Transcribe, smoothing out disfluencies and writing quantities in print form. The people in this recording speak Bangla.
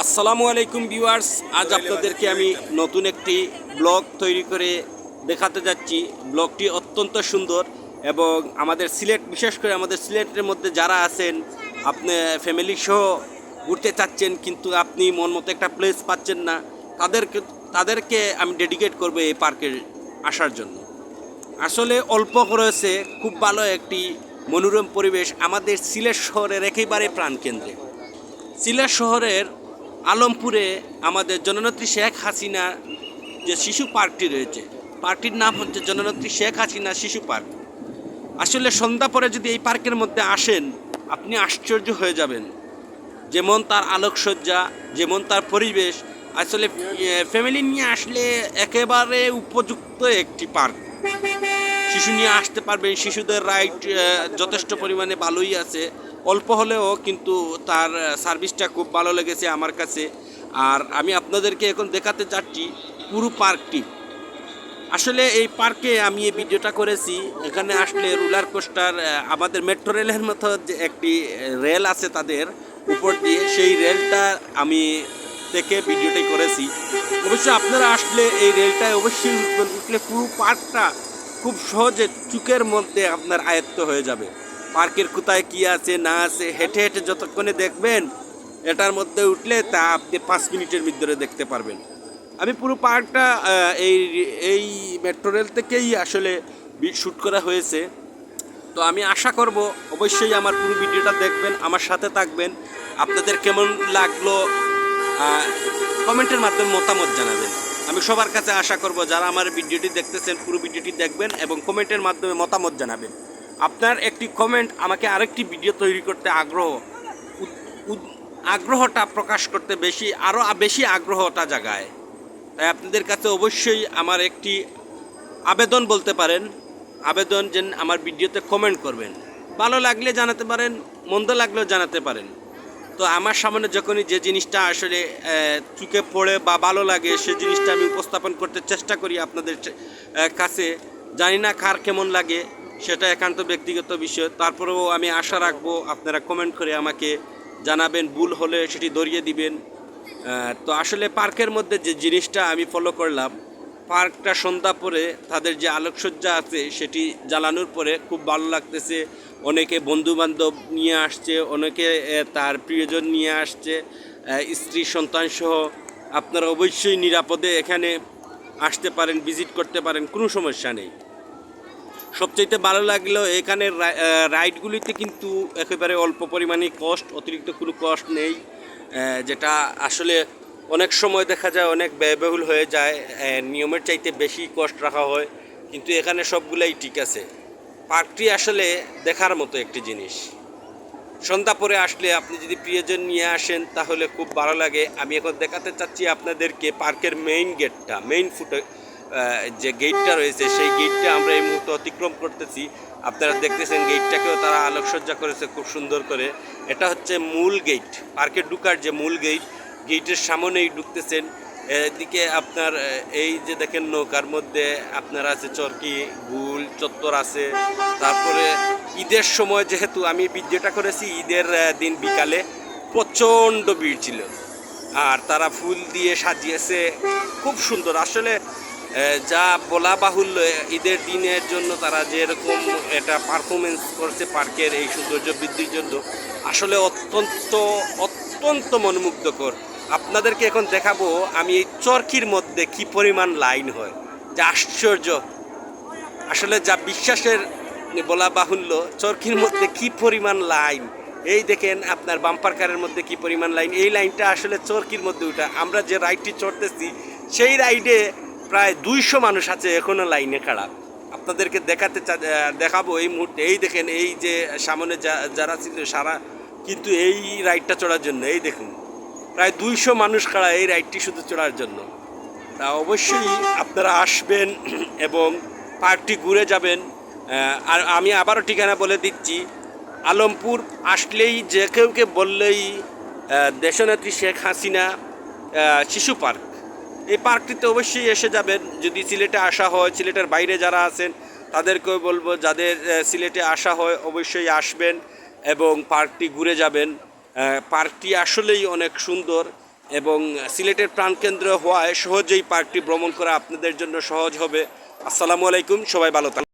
আসসালামু আলাইকুম ভিউয়ার্স, আজ আপনাদেরকে আমি নতুন একটি ব্লগ তৈরি করে দেখাতে যাচ্ছি। ব্লগটি অত্যন্ত সুন্দর এবং আমাদের সিলেট, বিশেষ করে আমাদের সিলেটের মধ্যে যারা আছেন, আপনি ফ্যামিলি সহ ঘুরতে চাচ্ছেন কিন্তু আপনি মন মতো একটা প্লেস পাচ্ছেন না, তাদেরকে তাদেরকে আমি ডেডিকেট করব এই পার্কে আসার জন্য। আসলে অল্প খরচে খুব ভালো একটি মনোরম পরিবেশ আমাদের সিলেট শহরের একেবারে প্রাণকেন্দ্রে। সিলেট শহরের আলমপুরে আমাদের জননেত্রী শেখ হাসিনা যে শিশু পার্কটি রয়েছে, পার্কটির নাম হচ্ছে জননেত্রী শেখ হাসিনা শিশু পার্ক। আসলে সন্ধ্যা পরে যদি এই পার্কের মধ্যে আসেন, আপনি আশ্চর্য হয়ে যাবেন। যেমন তার আলোকসজ্জা, যেমন তার পরিবেশ, আসলে ফ্যামিলি নিয়ে আসলে একেবারে উপযুক্ত একটি পার্ক। শিশু নিয়ে আসতে পারবেন, শিশুদের রাইড যথেষ্ট পরিমাণে ভালোই আছে, অল্প হলেও কিন্তু তার সার্ভিসটা খুব ভালো লেগেছে আমার কাছে। আর আমি আপনাদেরকে এখন দেখাতে চাচ্ছি পুরো পার্কটি। আসলে এই পার্কে আমি এই ভিডিওটা করেছি, এখানে আসলে রোলার কোস্টার, আমাদের মেট্রো রেলের মতো যে একটি রেল আছে তাদের উপর দিয়ে, সেই রেলটা আমি থেকে ভিডিওটাই করেছি। অবশ্যই আপনারা আসলে এই রেলটায় অবশ্যই উঠবেন, উঠলে পুরো পার্কটা খুব সহজে চুকের মধ্যে আপনার আয়ত্ত হয়ে যাবে। পার্কের কোথায় কী আছে না আছে হেঁটে হেঁটে যতক্ষণে দেখবেন, এটার মধ্যে উঠলে তা আপনি 5 মিনিটের ভিতরে দেখতে পারবেন। আমি পুরো পার্কটা এই এই মেট্রো রেল থেকেই আসলে শ্যুট করা হয়েছে। তো আমি আশা করব অবশ্যই আমার পুরো ভিডিওটা দেখবেন, আমার সাথে থাকবেন। আপনাদের কেমন লাগলো কমেন্টের মাধ্যমে মতামত জানাবেন। আমি সবার কাছে আশা করব যারা আমার ভিডিওটি দেখতেছেন পুরো ভিডিওটি দেখবেন এবং কমেন্টের মাধ্যমে মতামত জানাবেন। আপনার একটি কমেন্ট আমাকে আরেকটি ভিডিও তৈরি করতে আগ্রহটা প্রকাশ করতে আরও বেশি আগ্রহটা জাগায়। তাই আপনাদের কাছে অবশ্যই আমার একটি আবেদন বলতে পারেন, আবেদন যে আমার ভিডিওতে কমেন্ট করবেন। ভালো লাগলে জানাতে পারেন, মন্দ লাগলেও জানাতে পারেন। তো আমার সামনে যখনই যে জিনিসটা আসলে চোখে পড়ে বা ভালো লাগে, সে জিনিসটা আমি উপস্থাপন করতে চেষ্টা করি আপনাদের কাছে। জানি না কার কেমন লাগে, সেটা একান্ত ব্যক্তিগত বিষয়। তারপরেও আমি আশা রাখবো আপনারা কমেন্ট করে আমাকে জানাবেন, ভুল হলে সেটি ধরিয়ে দিবেন। তো আসলে পার্কের মধ্যে যে জিনিসটা আমি ফলো করলাম, পার্কটা সন্ধ্যা পরে তাদের যে আলোকসজ্জা আছে সেটি জ্বালানোর পরে খুব ভালো লাগতেছে। অনেকে বন্ধুবান্ধব নিয়ে আসছে, অনেকে তার প্রিয়জন নিয়ে আসছে, স্ত্রী সন্তান সহ। আপনারা অবশ্যই নিরাপদে এখানে আসতে পারেন, ভিজিট করতে পারেন, কোনো সমস্যা নেই। সবচাইতে ভালো লাগলো এখানের রাইডগুলিতে কিন্তু একেবারে অল্প পরিমাণে কস্ট, অতিরিক্ত কোনো কস্ট নেই, যেটা আসলে অনেক সময় দেখা যায় অনেক ব্যয়বহুল হয়ে যায়, নিয়মের চাইতে বেশি কস্ট রাখা হয়, কিন্তু এখানে সবগুলাই ঠিক আছে। পার্কটি আসলে দেখার মতো একটি জিনিস। সন্ধ্যা পরে আসলে আপনি যদি প্রিয়জন নিয়ে আসেন তাহলে খুব ভালো লাগে। আমি এখন দেখাতে চাচ্ছি আপনাদেরকে পার্কের মেইন গেটটা, মেইন ফুটে যে গেটটা রয়েছে, সেই গেটটা আমরা এই মুহূর্তে অতিক্রম করতেছি। আপনারা দেখতেছেন গেটটাকেও তারা আলোকসজ্জা করেছে খুব সুন্দর করে। এটা হচ্ছে মূল গেট, পার্কে ঢুকার যে মূল গেট, গেটের সামনেই ঢুকতেছেন। এদিকে আপনার এই যে দেখেন নৌকার মধ্যে আপনার আছে চরকি, গুল চত্বর আছে। তারপরে ঈদের সময়, যেহেতু আমি ভিডিওটা করেছি ঈদের দিন বিকালে, প্রচণ্ড ভিড় ছিল আর তারা ফুল দিয়ে সাজিয়েছে খুব সুন্দর। আসলে যা বলা বাহুল্য, ঈদের দিনের জন্য তারা যেরকম এটা পারফরমেন্স করছে পার্কের এই সৌন্দর্য বৃদ্ধির জন্য, আসলে অত্যন্ত অত্যন্ত মনোমুগ্ধকর। আপনাদেরকে এখন দেখাবো আমি এই চরকির মধ্যে কি পরিমাণ লাইন হয়, যা আশ্চর্য। আসলে যা বিশ্বাসের বলা বাহুল্য, চরকির মধ্যে কি পরিমাণ লাইন। এই দেখেন আপনার বাম্পার কারের মধ্যে কি পরিমাণ লাইন। এই লাইনটা আসলে চরকির মধ্যে উঠা। আমরা যে রাইডটি চড়তেছি সেই রাইডে প্রায় 200 মানুষ আছে এখনও লাইনে খাড়া। আপনাদেরকে দেখাবো এই মুহূর্তে। এই দেখেন, এই যে সামনে যারা ছিল সারা কিন্তু এই রাইডটা চড়ার জন্য, এই দেখুন প্রায় 200 মানুষ খাড়া এই রাইডটি শুধু চড়ার জন্য। তা অবশ্যই আপনারা আসবেন এবং পার্কটি ঘুরে যাবেন। আর আমি আবারও ঠিকানা বলে দিচ্ছি, আলমপুর আসলেই যে কেউকে বললেই দেশনেত্রী শেখ হাসিনা শিশু পার্ক, এই পার্কটিতে অবশ্যই এসে যাবেন। যদি সিলেটে আসা হয়, সিলেটের বাইরে যারা আছেন তাদেরকেও বলবো, যাদের সিলেটে আসা হয় অবশ্যই আসবেন এবং পার্কটি ঘুরে যাবেন। পার্কটি আসলেই অনেক সুন্দর। এবং সিলেটের প্রাণকেন্দ্র হওয়ায় সহজেই পার্কটি ভ্রমণ করা আপনাদের জন্য সহজ হবে। আসসালামু আলাইকুম, সবাই ভালো থাকুন।